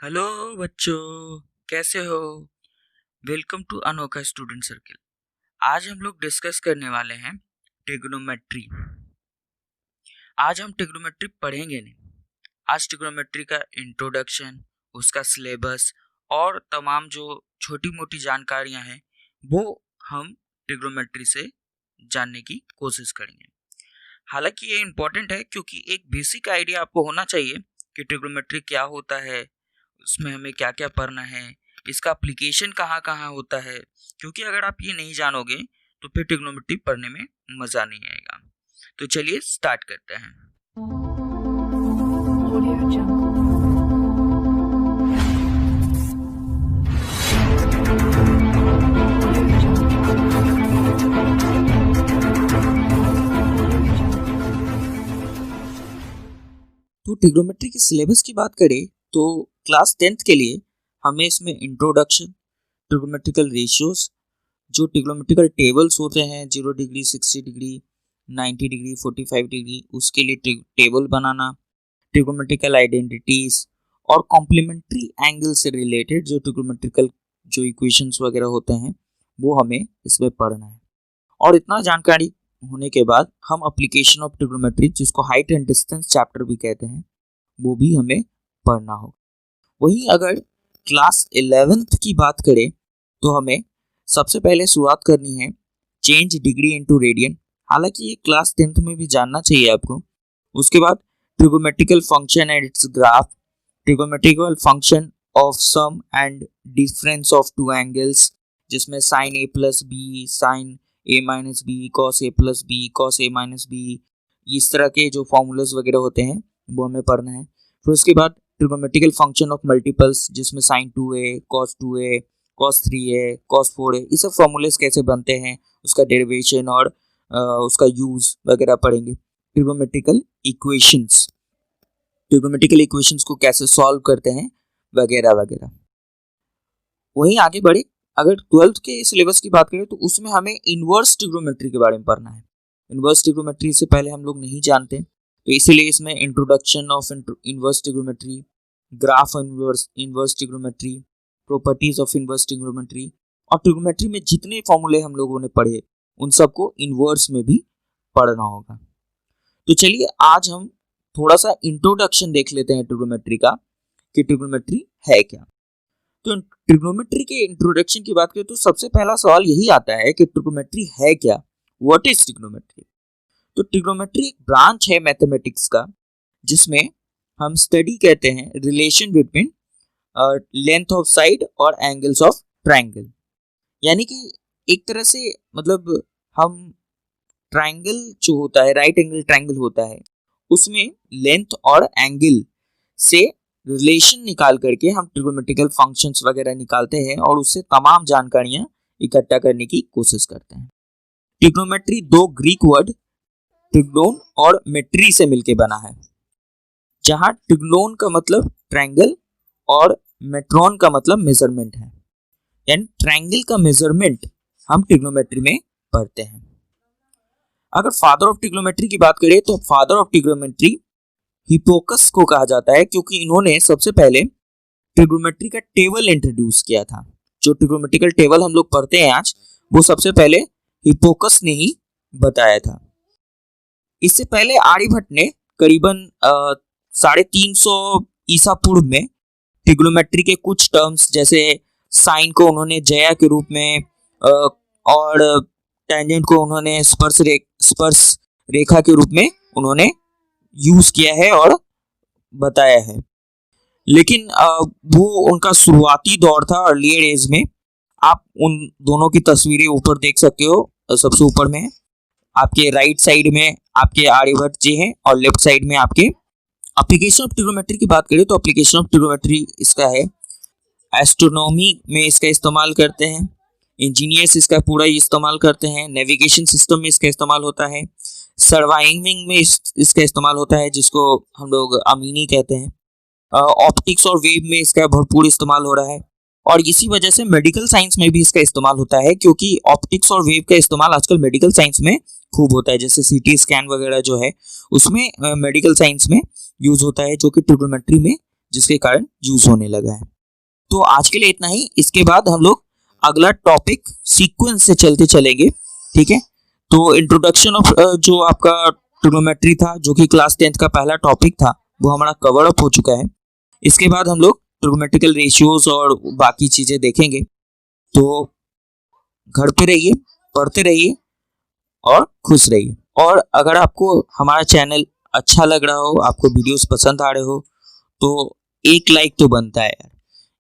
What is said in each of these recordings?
Hello बच्चों, कैसे हो? वेलकम टू अनोखा स्टूडेंट सर्किल। आज हम लोग डिस्कस करने वाले हैं ट्रिग्नोमेट्री। आज हम ट्रिग्नोमेट्री पढ़ेंगे नहीं। आज ट्रिग्नोमेट्री का इंट्रोडक्शन, उसका सिलेबस और तमाम जो छोटी मोटी जानकारियां हैं वो हम ट्रिग्नोमेट्री से जानने की कोशिश करेंगे। हालांकि ये इम्पोर्टेंट है क्योंकि एक बेसिक आइडिया आपको होना चाहिए कि ट्रिग्नोमेट्री क्या होता है, उसमें हमें क्या क्या पढ़ना है, इसका एप्लीकेशन कहाँ कहाँ होता है। क्योंकि अगर आप ये नहीं जानोगे तो फिर ट्रिग्नोमेट्री पढ़ने में मज़ा नहीं आएगा। तो चलिए स्टार्ट करते हैं। Audio Jungle. तो ट्रिग्नोमेट्री के सिलेबस की बात करें तो क्लास 10th के लिए हमें इसमें इंट्रोडक्शन, ट्रिग्नोमेट्रिकल रेशियोज, जो ट्रिग्नोमेट्रिकल टेबल्स होते हैं 0 डिग्री, 60 डिग्री, 90 डिग्री, 45 डिग्री, उसके लिए टेबल बनाना, ट्रिग्नोमेट्रिकल आइडेंटिटीज और कॉम्प्लीमेंट्री एंगल से रिलेटेड जो ट्रिग्नोमेट्रिकल जो इक्वेशंस वगैरह होते हैं वो हमें इसमें पढ़ना है। और इतना जानकारी होने के बाद हम एप्लीकेशन ऑफ ट्रिग्नोमेट्री, जिसको हाइट एंड डिस्टेंस चैप्टर भी कहते हैं, वो भी हमें पढ़ना होगा। वहीं अगर क्लास 11th की बात करें तो हमें सबसे पहले शुरुआत करनी है चेंज डिग्री इनटू रेडियन। हालांकि ये क्लास 10th में भी जानना चाहिए आपको। उसके बाद trigonometrical function and its graph, trigonometrical function of sum and difference of two angles, जिसमें sine A plus B, sine A minus B, cos A plus B, cos A minus B, इस तरह के जो फॉर्मूलाज वगैरह होते हैं वो हमें पढ़ना है। फिर उसके बाद ट्रिगोमेट्रिकल फंक्शन ऑफ मल्टीपल्स, जिसमें sine 2a, cos 2a, cos 3a, cos 4a, ये सब फॉर्मूलेस कैसे बनते हैं, उसका डेरिवेशन और उसका यूज वगैरह पढ़ेंगे। ट्रिगोमेट्रिकल इक्वेशंस, ट्रिगोमेट्रिकल इक्वेशंस को कैसे सॉल्व करते हैं वगैरह वगैरह। वहीं आगे बढ़े, अगर 12th के सिलेबस की बात करें तो उसमें हमें इनवर्स ट्रिग्नोमेट्री के बारे में पढ़ना है। इनवर्स ट्रिग्नोमेट्री से पहले हम लोग नहीं जानते, तो इसीलिए इसमें introduction of inverse trigonometry, graph inverse trigonometry, properties of inverse trigonometry और ट्रिग्नोमेट्री में जितने फॉर्मूले हम लोगों ने पढ़े उन सबको इनवर्स में भी पढ़ना होगा। तो चलिए आज हम थोड़ा सा इंट्रोडक्शन देख लेते हैं ट्रिग्नोमेट्री का, कि ट्रिग्नोमेट्री है क्या। तो ट्रिग्नोमेट्री के इंट्रोडक्शन की बात करें तो सबसे पहला सवाल यही आता है कि ट्रिग्नोमेट्री है क्या, व्हाट इज ट्रिग्नोमेट्री। तो ट्रिग्नोमेट्री एक ब्रांच है मैथमेटिक्स का, जिसमें हम स्टडी कहते हैं relation between length of side और एंगल्स ऑफ ट्रायंगल। यानी कि एक तरह से मतलब हम ट्रायंगल जो होता है, राइट एंगल ट्रायंगल होता है, उसमें लेंथ और एंगल से रिलेशन निकाल करके हम ट्रिगोमेट्रिकल फंक्शंस वगैरह निकालते हैं और उससे तमाम जानकारियां इकट्ठा करने की कोशिश करते हैं। ट्रिग्नोमेट्री दो ग्रीक वर्ड ट्रिग्नोन और मेट्री से मिलकर बना है, जहां ट्रिग्नोन का मतलब ट्रायंगल और मेट्रॉन का मतलब मेजरमेंट है। यानी ट्रायंगल का मेजरमेंट हम ट्रिग्नोमेट्री में पढ़ते हैं। अगर फादर ऑफ ट्रिग्नोमेट्री की बात करें तो फादर ऑफ ट्रिग्नोमेट्री हिप्पोकस को कहा जाता है, क्योंकि इन्होंने सबसे पहले ट्रिग्नोमेट्री का टेबल इंट्रोड्यूस किया था। जो ट्रिग्नोमेट्रिकल टेबल हम लोग पढ़ते हैं आज, वो सबसे पहले हिप्पोकस ने ही बताया था। इससे पहले आर्यभट्ट ने करीबन 350 ईसा पूर्व में ट्रिग्नोमेट्री के कुछ टर्म्स, जैसे साइन को उन्होंने जया के रूप में और टेंजेंट को उन्होंने स्पर्श रेखा के रूप में उन्होंने यूज किया है और बताया है। लेकिन वो उनका शुरुआती दौर था, अर्लियर एज में। आप उन दोनों की तस्वीरें ऊपर देख सकते हो। सबसे ऊपर में आपके राइट साइड में आपके आर्यभट्ट जी हैं और लेफ्ट साइड में आपके। एप्लीकेशन ऑफ ट्रिग्नोमेट्री की बात करें तो एप्लीकेशन ऑफ ट्रिग्नोमेट्री इसका है, एस्ट्रोनॉमी में इसका इस्तेमाल करते हैं, इंजीनियर्स इसका पूरा इस्तेमाल करते हैं, नेविगेशन सिस्टम में इसका इस्तेमाल होता है, सर्वाइविंग में इसका इस्तेमाल होता है, जिसको हम लोग अमीनी कहते हैं, ऑप्टिक्स और वेव में इसका भरपूर इस्तेमाल हो रहा है। और इसी वजह से मेडिकल साइंस में भी इसका इस्तेमाल होता है, क्योंकि ऑप्टिक्स और वेव का इस्तेमाल आजकल मेडिकल साइंस में खूब होता है। जैसे सीटी स्कैन वगैरह जो है उसमें मेडिकल साइंस में यूज होता है, जो कि ट्रिग्नोमेट्री में जिसके कारण यूज होने लगा है। तो आज के लिए इतना ही। इसके बाद हम लोग अगला टॉपिक सीक्वेंस से चलते चलेंगे, ठीक है। तो इंट्रोडक्शन ऑफ जो आपका ट्रिग्नोमेट्री था, जो कि क्लास 10th का पहला टॉपिक था, वो हमारा कवर अप हो चुका है। इसके बाद हम लोग ट्रिग्नोमेट्रिकल रेशियोज और बाकी चीजें देखेंगे। तो घर पे रहिए, पढ़ते रहिए और खुश रहिए। और अगर आपको हमारा चैनल अच्छा लग रहा हो, आपको वीडियोस पसंद आ रहे हो, तो एक लाइक तो बनता है यार,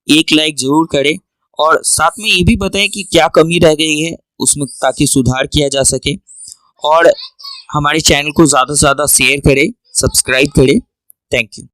एक लाइक जरूर करें। और साथ में ये भी बताएं कि क्या कमी रह गई है उसमें, ताकि सुधार किया जा सके। और हमारे चैनल को ज़्यादा से ज़्यादा शेयर करें, सब्सक्राइब करें। Thank you.